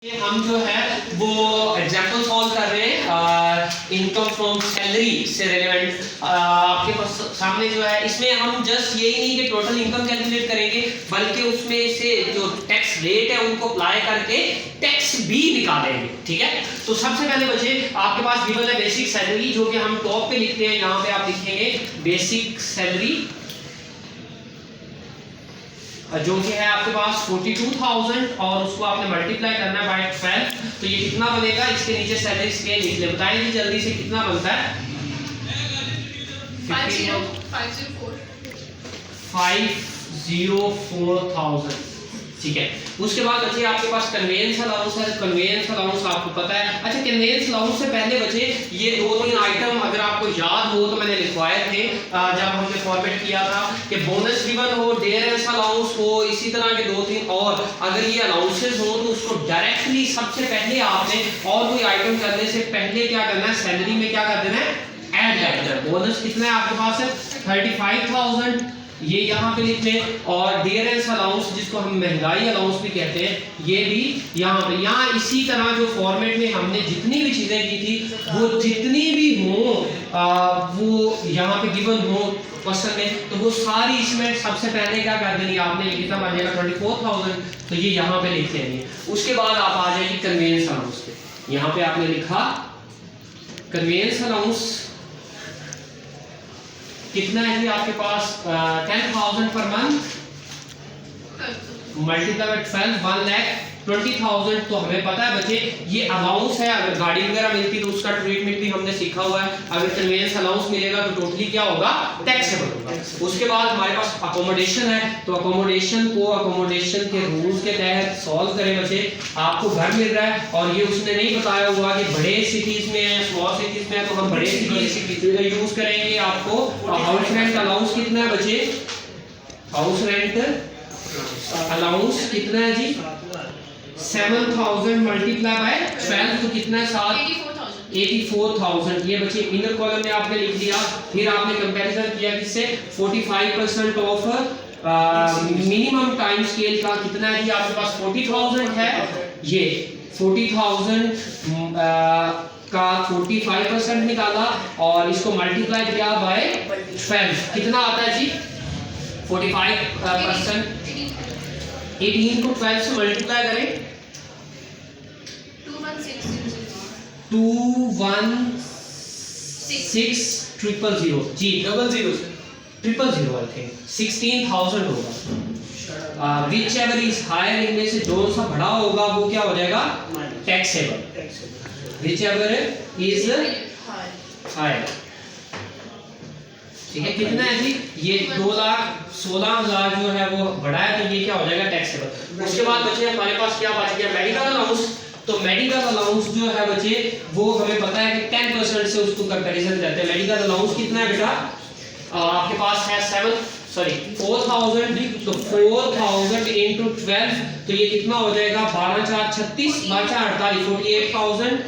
हम जो है वो एग्जाम्पल सॉल्व कर रहे हैं इनकम फ्रॉम सैलरी से रिलेवेंट। आपके पास सामने जो है इसमें हम जस्ट यही नहीं कि टोटल इनकम कैलकुलेट करेंगे, बल्कि उसमें से जो टैक्स रेट है उनको अप्लाई करके टैक्स भी निकालेंगे। ठीक है, तो सबसे पहले बच्चे आपके पास गिवन है बेसिक सैलरी, जो कि हम टॉप पे लिखते हैं। यहाँ पे आप लिखेंगे बेसिक सैलरी, जो कि है आपके पास 42,000 और उसको आपने मल्टीप्लाई करना है बाय 12, तो ये कितना बनेगा। इसके नीचे सैलरी स्केल लिख ले, बताएंगे जल्दी से कितना बनता है। 504,000। ठीक है, उसके बाद बचे आपके पास कन्वेंस अलाउंस है। कन्वेंस अलाउंस आपको पता है। अच्छा, कन्वेंस अलाउंस से पहले बचे ये दो तीन आइटम अगर आपको याद हो तो मैंने लिखवाए थे जब हमने फॉर्मेट किया था कि बोनस गिवन हो, डेयरेंस अलाउंस हो, इसी तरह के दो तीन और अगर ये अलाउंसेस हो तो उसको डायरेक्टली सबसे पहले आपने और कोई आइटम करने से पहले क्या करना है, सैलरी में क्या कर देना है, ऐड कर देना है। बोनस कितना है आपके पास है 35,000, ये यहाँ पे लिख लें। और डियरेंस अलाउंस जिसको हम महंगाई अलाउंस भी कहते हैं, ये भी यहाँ पे। यहाँ इसी तरह जो फॉर्मेट में हमने जितनी भी चीजें की थी वो जितनी भी हो वो यहाँ पे गिवन हो क्वेश्चन में, तो वो सारी इसमें सबसे पहले क्या कर देनी आपने, कितना बनेगा 24,000, तो ये यहाँ पे लिख लेंगे। उसके बाद आप आ जाएंगे कन्वेंस अलाउंस पे। यहाँ पे आपने लिखा कन्वेंस अलाउंस कितना है जी आपके पास 10,000 पर मंथ मल्टीप्लाई बाय 12 1,20,000। तो हमें पता है बच्चे ये अलाउंस है, अगर गाड़ी वगैरह मिलती तो उसका ट्रीटमेंट भी हमने सीखा हुआ है। अगर कन्वेंस अलाउंस मिलेगा तो टोटली क्या होगा, टैक्सेबल होगा। उसके बाद हमारे पास अकोमोडेशन है, तो अकोमोडेशन को अकोमोडेशन के रूल्स के तहत सॉल्व करें बच्चे। आपको घर मिल रहा है और ये उसने नहीं बताया हुआ कि बड़े सिटीज में है, स्मॉल सिटीज में है, तो हम बड़े सिटीज यूज करेंगे। आपको हाउस रेंट अलाउंस कितना है बच्चे, हाउस रेंट अलाउंस कितना है जी 7,000 मल्टीप्लाई बाय 12, तो कितना है 84,000। ये बच्चे इनर कॉलम में आपने लिख दिया। फिर आपने कंपैरिजन किया किससे, 45% ऑफ मिनिमम टाइम स्केल का कितना है जी आपके पास 40,000 है। ये 40,000 का 45% निकाला और इसको मल्टीप्लाई किया बाय 12, कितना आता है जी 45%। 18 को 12 से मल्टीप्लाई करें 216,000 जी, 000 आई थिंक 16,000 होगा। विच एवर इज हायर, इनमें से जो सा बड़ा होगा वो क्या हो जाएगा, taxable. Whichever is higher, ठीक है। कितना है जी, ये 2,16,000 जो है वो बड़ा है, तो ये क्या हो जाएगा, टैक्सेबल। उसके बाद बचे हमारे पास क्या बच गया, मेडिकल अलाउंस। तो मेडिकल अलाउंस जो है बच्चे वो हमें पता है कि 10% से उसको कंपैरिजन करते हैं। मेडिकल अलाउंस कितना है बेटा, आपके पास है 4,000, तो 4,000 into 12, तो ये कितना हो जाएगा 12,436 12,448 48,000।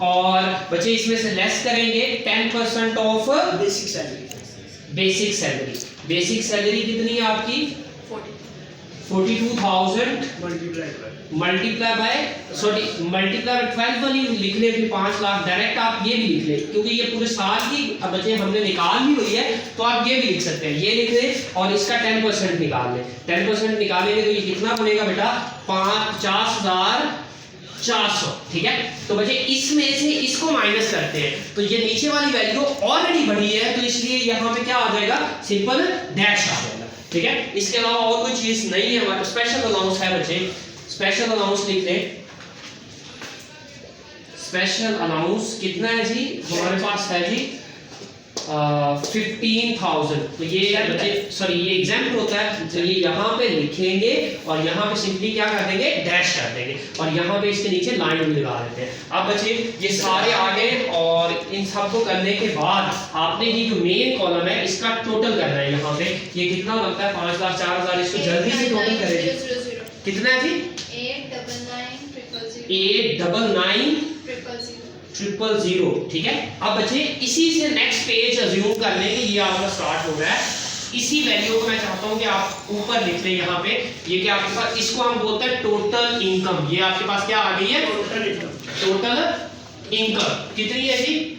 और बच्चे इसमें से लेस करेंगे 10% of basic salary. Basic salary कितनी है आपकी 42,000 मल्टीप्लाई बाय 12 वाली लिख ले, फिर 5 लाख डायरेक्ट आप ये भी लिख ले, क्योंकि ये पूरे साल की बच्चे हमने निकाल ली हुई है, तो आप ये भी लिख सकते हैं, ये लिख ले और इसका 10% निकाल ले। 10% निकालेंगे तो ये कितना बनेगा बेटा 50,400। ठीक है, तो बच्चे इसमें से इसको माइनस करते हैं, तो ये नीचे वाली वैल्यू ऑलरेडी बढ़ी है, तो इसलिए यहाँ पे क्या आ जाएगा, सिंपल डैश आ जाएगा। ठीक है, इसके अलावा और कोई चीज नहीं है। हमारा स्पेशल अलाउंस है बच्चे, स्पेशल अलाउंस लिख लें। स्पेशल अलाउंस कितना है जी, हमारे पास है जी 15,000। तो ये बच्चे सॉरी ये एग्जाम्पल होता है, तो ये यहाँ पे लिखेंगे और यहाँ पे सिंपली क्या कर देंगे, डैश कर देंगे और यहाँ पे इसके नीचे लाइन भी लगा देते हैं। अब बच्चे ये सारे आ गए और इन सबको करने के बाद आपने ये जो मेन कॉलम है इसका टोटल करना है। यहाँ पे ये कितना बनता है 5,00,000 4,000, इसको जल्दी से टोटल करेंगे। कितना है जी 899,000। ठीक है, अब बच्चे इसी से नेक्स्ट पेज अज्यूम कर लेंगे, ये आपका स्टार्ट हो रहा है। इसी वैल्यू को मैं चाहता हूं कि आप ऊपर लिख लें यहाँ पे, ये क्या आपके पास, इसको हम बोलते हैं टोटल इनकम। ये आपके पास क्या आ गई है, टोटल इनकम कितनी है जी,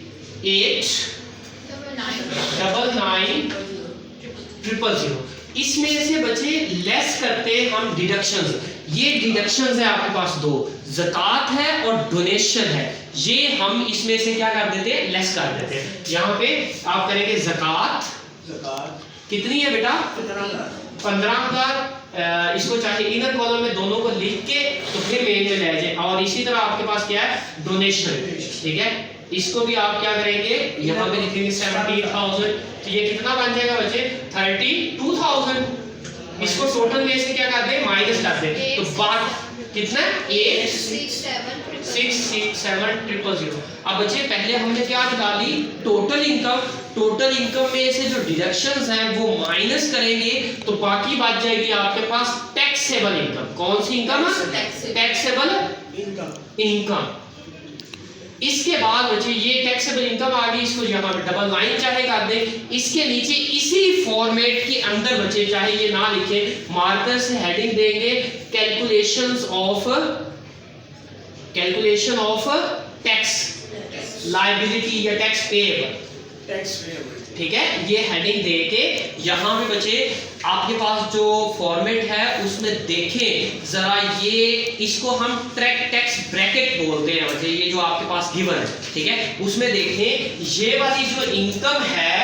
899,000। इसमें से बचे लेस करते हम डिडक्शंस। ये डिडक्शंस है आपके पास दो, ज़कात है और डोनेशन है। ये हम इसमें से क्या कर देते हैं, लेस कर देते हैं। यहाँ पे आप करेंगे ज़कात कितनी है बेटा, 15,000। इसको चाहे इनर कॉलम में दोनों को लिख के तो फिर मेन में ले जाए। और इसी तरह आपके पास क्या है, डोनेशन, ठीक है। इसको भी आप क्या करेंगे, यहाँ पे लिखेंगे 70,000, तो ये कितना बन जाएगा बच्चे, 32,000। इसको टोटल में से क्या कर दे, माइनस कर दे, तो बात कितना, 8,667,000। अब बच्चे पहले हमने क्या निकाली, टोटल इनकम। टोटल इनकम में से जो डिडक्शंस हैं वो माइनस करेंगे तो बाकी बच जाएगी आपके पास टैक्सेबल इनकम। कौन सी इनकम, टैक्सेबल इनकम। इसके बाद बच्चे ये टैक्सेबल इनकम आ गई, इसको यहाँ पे डबल लाइन चाहे कर दें, इसके नीचे इसी फॉर्मेट के अंदर बच्चे चाहे ये ना लिखे, मार्कर से हेडिंग देंगे कैलकुलेशन ऑफ टैक्स लायबिलिटी या टैक्स पेएबल, ठीक है। ये हेडिंग दे के यहाँ पे बच्चे आपके पास जो फॉर्मेट है उसमें देखें जरा, ये इसको हम टैक्स ब्रैकेट बोलते हैं बच्चे, ये जो आपके पास गिवन है, ठीक है। उसमें देखें ये वाली जो इनकम है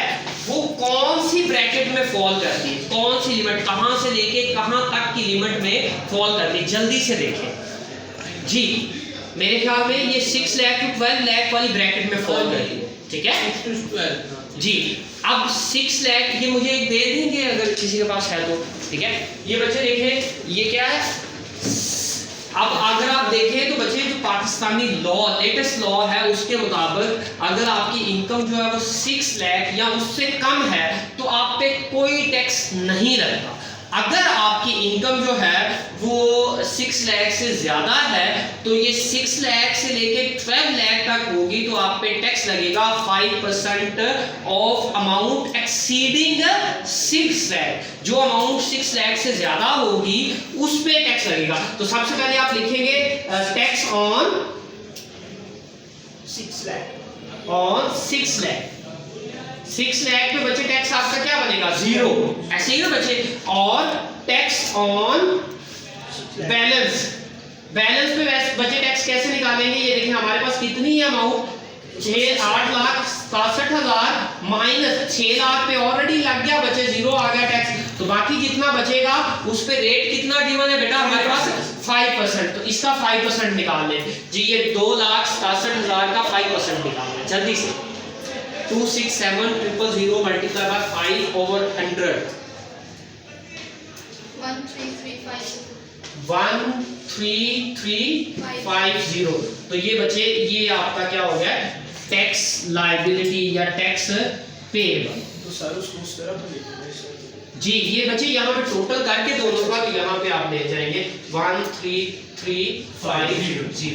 वो कौन सी ब्रैकेट में फॉल करती है, कौन सी लिमिट, कहां से लेके कहां तक की लिमिट में फॉल करती है, जल्दी से देखें जी। मेरे ख्याल में ये 6 लाख टू 12 लाख वाली ब्रैकेट में फॉल करती है, ठीक है जी। अब 6 लाख ये मुझे एक दे देंगे अगर किसी के पास है तो, ठीक है। ये बच्चे देखें ये क्या है, अब अगर आप देखें तो बच्चे जो पाकिस्तानी लॉ, लेटेस्ट लॉ है उसके मुताबिक अगर आपकी इनकम जो है वो 6 लाख या उससे कम है तो आप पे कोई टैक्स नहीं लगता। अगर आपकी इनकम जो है वो 6 लाख से ज्यादा है तो ये 6 लाख से लेके 12 लाख तक होगी तो आप पे टैक्स लगेगा 5% ऑफ अमाउंट एक्सीडिंग 6 लाख। जो अमाउंट 6 लाख से ज्यादा होगी उस पे टैक्स लगेगा। तो सबसे पहले आप लिखेंगे टैक्स ऑन 6 लाख, 6 लाख पे बच्चे टैक्स आपका क्या बनेगा, 0, ऐसे ही ना बच्चे। और टैक्स ऑन बैलेंस पे बच्चे टैक्स कैसे निकालेंगे, ये देखिए हमारे पास कितनी है अमाउंट, 8,67,000 माइनस 6 लाख पे ऑलरेडी लग गया बच्चे, 0 आ गया टैक्स। तो बाकी जितना बचेगा उस पे रेट कितना गिवन है बेटा हमारे पास, 5%। तो इसका 5% निकाल लें जी। ये 2,67,000 का 5% निकाल लें जल्दी से। 267,000 multiplied by 5/100, 13350। तो ये बच्चे ये आपका क्या हो गया, टैक्स लायबिलिटी या टैक्स पेएबल। तो सर उसको उस तरह जी। ये बच्चे यहाँ पे टोटल करके दोनों का भी यहाँ पे आप ले जाएंगे 13350,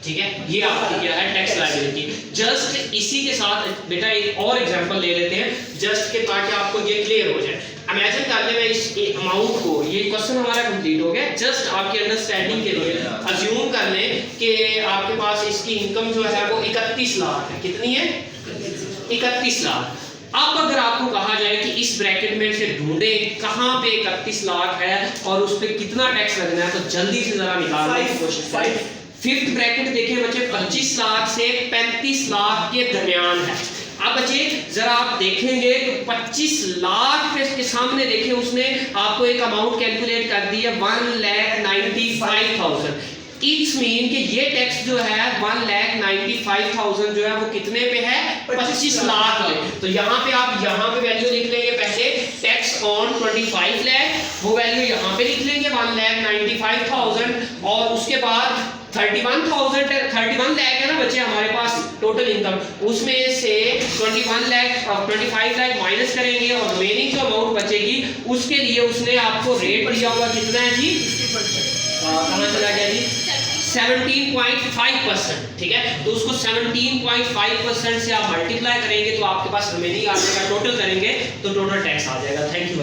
ठीक है। ये आपकी क्या है, टैक्स लायबिलिटी। जस्ट इसी के साथ बेटा एक और एग्जांपल ले लेते हैं जस्ट के, ताकि आपको ये क्लियर हो जाए। इमेजिन कर ले मैं इस अमाउंट को, ये क्वेश्चन हमारा कंप्लीट हो गया, जस्ट आपकी अंडरस्टैंडिंग के लिए अज्यूम कर लें कि आपके पास इसकी इनकम जो है वो 31 लाख है। कितनी है, 31 लाख। अब अगर आपको कहा जाए कि इस ब्रैकेट में से ढूंढे कहां पे 31 लाख है और उस पे कितना टैक्स लगना है, तो जल्दी से जरा निकालने की कोशिश करें। फिफ्थ ब्रैकेट देखिए बच्चे 25 लाख से 35 लाख के दरमियान है। अब बच्चे जरा आप देखेंगे तो 25 लाख के सामने देखें उसने आपको एक अमाउंट कैलकुलेट कर दी है 1,95,000। इट्स मीन कि ये टैक्स जो है 1,95,000 जो है वो कितने पे है, 25 लाख पे। तो यहाँ पे आप यहाँ पे वैल्यू लिख लेंगे पहले टैक्स ऑन 25 लाख, वो वैल्यू यहाँ पे लिख लेंगे 1,95,000 और उसके बाद 31 लाख है ना बच्चे हमारे पास टोटल इनकम, उसमें से 25 लाख माइनस करेंगे और रिमेनिंग जो अमाउंट बचेगी उसके लिए उसने आपको रेट दिया हुआ कितना है जी, कहाँ चला गया जी, 17.5%, ठीक है। तो उसको 17.5% से आप मल्टीप्लाई करेंगे तो आपके पास रिमेनिंग आ जाएगा, टोटल करेंगे तो टोटल टैक्स आ जाएगा। Thank you.